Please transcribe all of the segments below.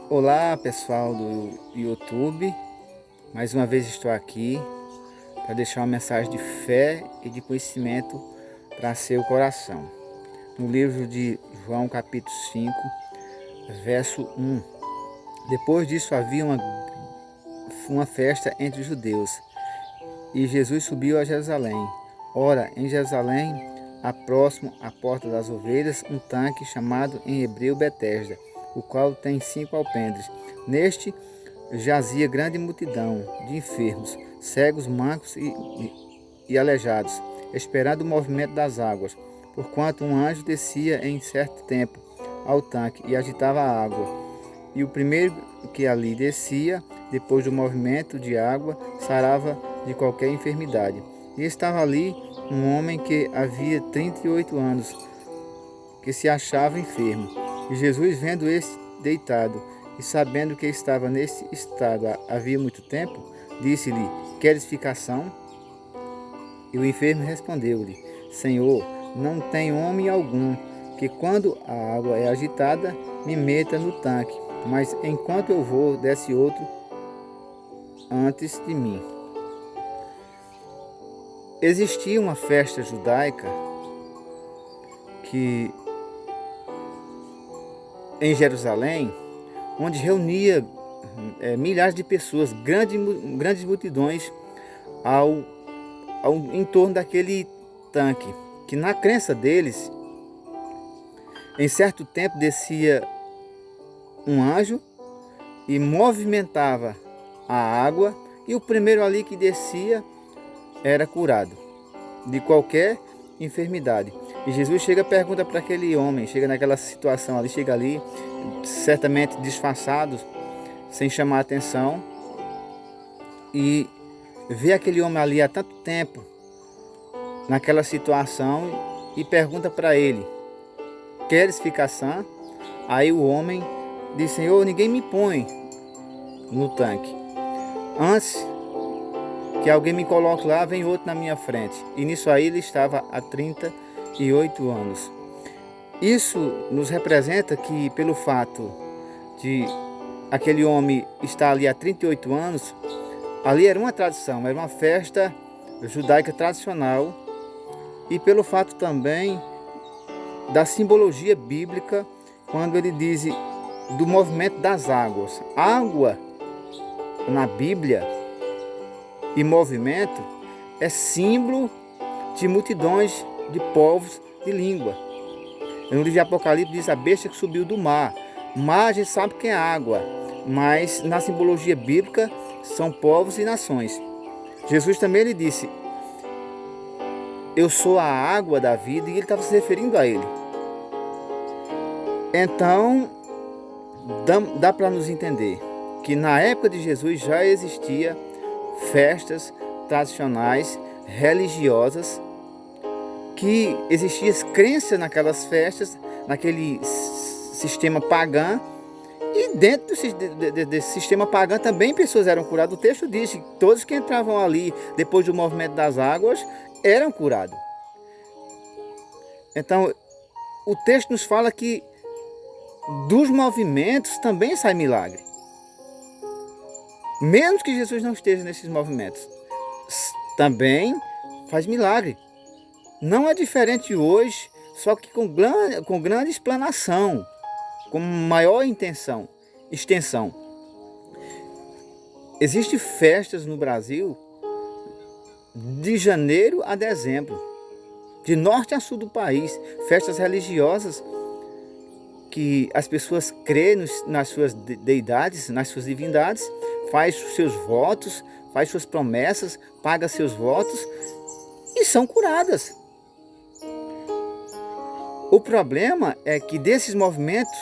Olá pessoal do YouTube, mais uma vez estou aqui para deixar uma mensagem de fé e de conhecimento para seu coração. No livro de João capítulo 5, verso 1. Depois disso havia uma festa entre os judeus e Jesus subiu a Jerusalém. Ora, em Jerusalém, próximo à porta das ovelhas, um tanque chamado em hebreu Betesda, o qual tem 5 alpendres. Neste jazia grande multidão de enfermos, cegos, mancos e aleijados, esperando o movimento das águas, porquanto um anjo descia em certo tempo ao tanque e agitava a água. E o primeiro que ali descia, depois do movimento de água, sarava de qualquer enfermidade. E estava ali um homem que havia 38 anos, que se achava enfermo. E Jesus, vendo este deitado e sabendo que estava nesse estado havia muito tempo, disse-lhe: Queres ficar são? E o enfermo respondeu-lhe: Senhor, não tenho homem algum que, quando a água é agitada, me meta no tanque, mas enquanto eu vou, desce outro antes de mim. Existia uma festa judaica que em Jerusalém, onde reunia milhares de pessoas, grandes multidões em torno daquele tanque, que na crença deles, em certo tempo descia um anjo e movimentava a água, e o primeiro ali que descia era curado de qualquer enfermidade. E Jesus chega e pergunta para aquele homem, chega naquela situação ali, chega ali, certamente disfarçado, sem chamar a atenção, e vê aquele homem ali há tanto tempo, naquela situação, e pergunta para ele: Queres ficar sã? Aí o homem diz: Senhor, ninguém me põe no tanque. Antes que alguém me coloque lá, vem outro na minha frente. E nisso aí ele estava há 38 anos. Isso nos representa que, pelo fato de aquele homem estar ali há 38 anos, ali era uma tradição, era uma festa judaica tradicional, e pelo fato também da simbologia bíblica, quando ele diz do movimento das águas. Água na Bíblia e movimento é símbolo de multidões de povos de língua. No livro de Apocalipse diz a besta que subiu do mar. Mar a gente sabe que é água, mas na simbologia bíblica são povos e nações. Jesus também ele disse: Eu sou a água da vida, e ele estava se referindo a ele. Então, dá para nos entender que na época de Jesus já existia festas tradicionais, religiosas, que existia crença naquelas festas, naquele sistema pagão, e dentro desse sistema pagão também pessoas eram curadas. O texto diz que todos que entravam ali depois do movimento das águas eram curados. Então, o texto nos fala que dos movimentos também sai milagre. Mesmo que Jesus não esteja nesses movimentos, também faz milagre. Não é diferente hoje, só que com grande explanação, com maior extensão. Existem festas no Brasil de janeiro a dezembro, de norte a sul do país, festas religiosas que as pessoas creem nas suas deidades, nas suas divindades, faz seus votos, faz suas promessas, paga seus votos e são curadas. O problema é que desses movimentos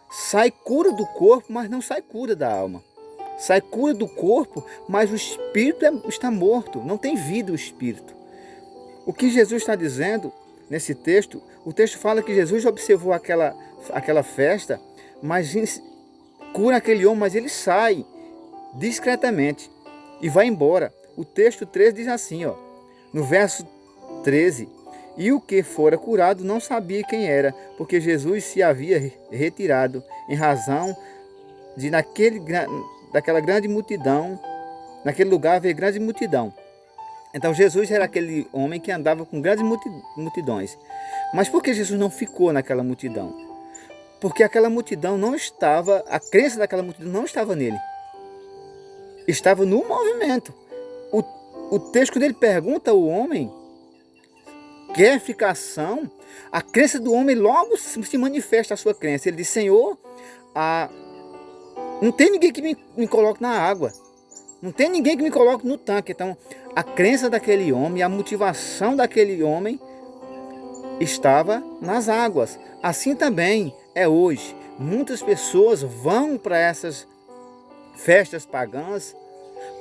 sai cura do corpo, mas não sai cura da alma. Sai cura do corpo, mas o espírito está morto, não tem vida o espírito. O que Jesus está dizendo nesse texto, o texto fala que Jesus observou aquela festa, mas cura aquele homem, mas ele sai discretamente e vai embora. O texto 13 diz assim, no verso 13: E o que fora curado não sabia quem era, porque Jesus se havia retirado em razão de daquela grande multidão, naquele lugar haver grande multidão. Então Jesus era aquele homem que andava com grandes multidões. Mas por que Jesus não ficou naquela multidão? Porque aquela multidão não estava, a crença daquela multidão não estava nele. Estava no movimento. O texto dele pergunta ao homem, quer ficação? A crença do homem logo se manifesta a sua crença. Ele diz, Senhor, não tem ninguém que me coloque na água. Não tem ninguém que me coloque no tanque. Então, a crença daquele homem, a motivação daquele homem estava nas águas. Assim também é hoje. Muitas pessoas vão para essas festas pagãs,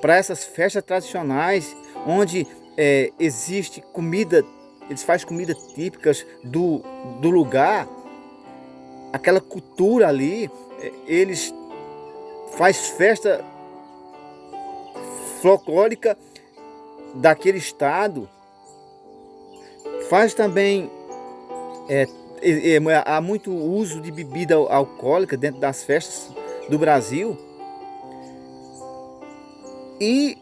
para essas festas tradicionais, onde existe comida, eles fazem comidas típicas do lugar, aquela cultura ali, eles fazem festa folclórica daquele estado, faz também, há muito uso de bebida alcoólica dentro das festas do Brasil e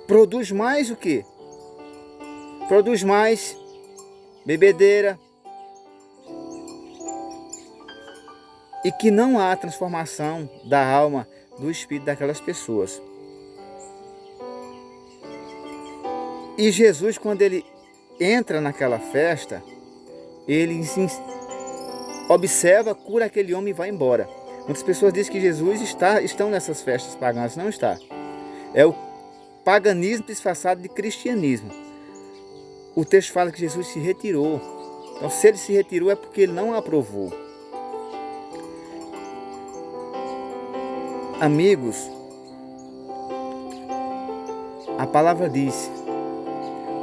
produz mais o quê? Produz mais bebedeira e que não há transformação da alma, do espírito daquelas pessoas. E Jesus, quando ele entra naquela festa, ele observa, cura aquele homem e vai embora. Muitas pessoas dizem que Jesus estão nessas festas pagãs. Não está. É o paganismo disfarçado de cristianismo. O texto fala que Jesus se retirou. Então, se ele se retirou, é porque ele não aprovou. Amigos, a palavra diz: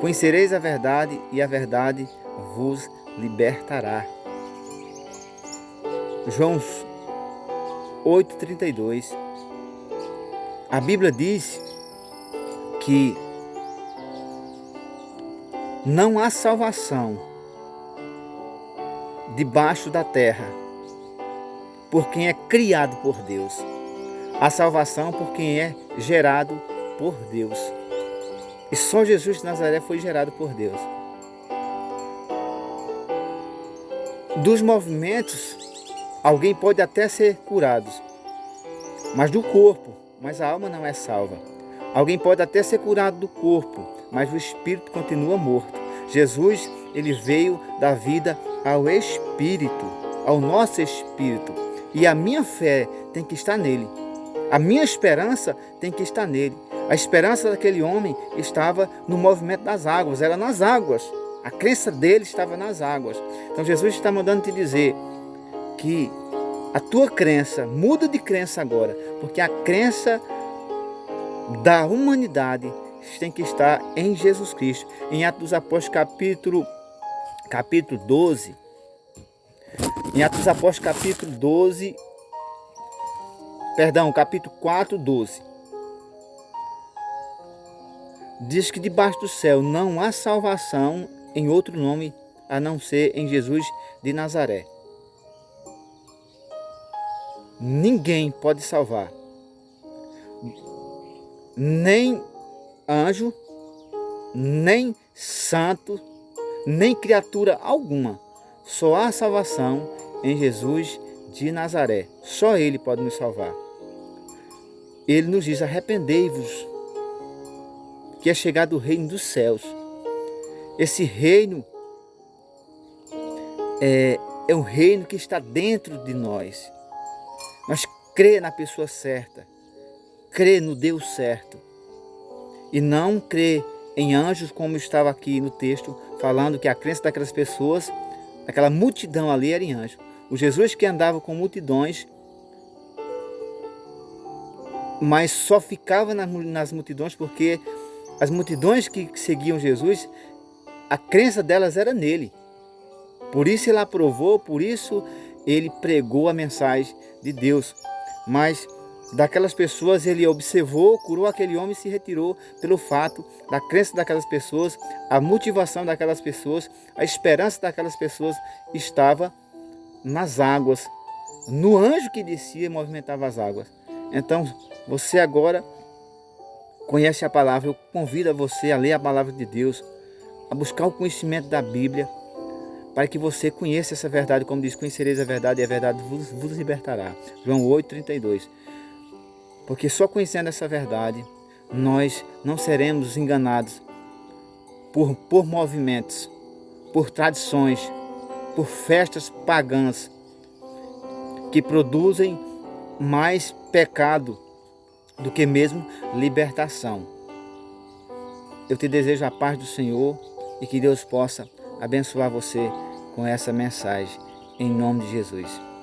conhecereis a verdade e a verdade vos libertará. João 8,32. A Bíblia diz que não há salvação debaixo da terra por quem é criado por Deus. Há salvação por quem é gerado por Deus. E só Jesus de Nazaré foi gerado por Deus. Dos movimentos, alguém pode até ser curado, mas do corpo, mas a alma não é salva. Alguém pode até ser curado do corpo, mas o espírito continua morto. Jesus, ele veio dar vida ao espírito, ao nosso espírito. E a minha fé tem que estar nele. A minha esperança tem que estar nele. A esperança daquele homem estava no movimento das águas, era nas águas. A crença dele estava nas águas. Então Jesus está mandando te dizer que a tua crença, muda de crença agora, porque a crença da humanidade tem que estar em Jesus Cristo. Em Atos dos Apóstolos, capítulo 12, em Atos dos Apóstolos, capítulo 4, 12. Diz que debaixo do céu não há salvação em outro nome a não ser em Jesus de Nazaré. Ninguém pode salvar. Nem anjo, nem santo, nem criatura alguma. Só há salvação em Jesus de Nazaré. Só Ele pode nos salvar. Ele nos diz: arrependei-vos, que é chegado o reino dos céus. Esse reino é um reino que está dentro de nós. Mas crê na pessoa certa, crê no Deus certo, e não crê em anjos, como estava aqui no texto, falando que a crença daquelas pessoas, aquela multidão ali, era em anjo. O Jesus que andava com multidões, mas só ficava nas multidões porque as multidões que seguiam Jesus, a crença delas era nele. Por isso ele aprovou, por isso ele pregou a mensagem de Deus. Mas daquelas pessoas ele observou, curou aquele homem e se retirou pelo fato da crença daquelas pessoas, a motivação daquelas pessoas, a esperança daquelas pessoas estava nas águas. no anjo que descia e movimentava as águas. Então, você agora conhece a palavra. Eu convido a você a ler a palavra de Deus, a buscar o conhecimento da Bíblia, para que você conheça essa verdade, como diz, conhecereis a verdade e a verdade vos libertará. João 8,32. Porque só conhecendo essa verdade, nós não seremos enganados por movimentos, por tradições, por festas pagãs que produzem mais pecado do que mesmo libertação. Eu te desejo a paz do Senhor e que Deus possa abençoar você com essa mensagem, em nome de Jesus.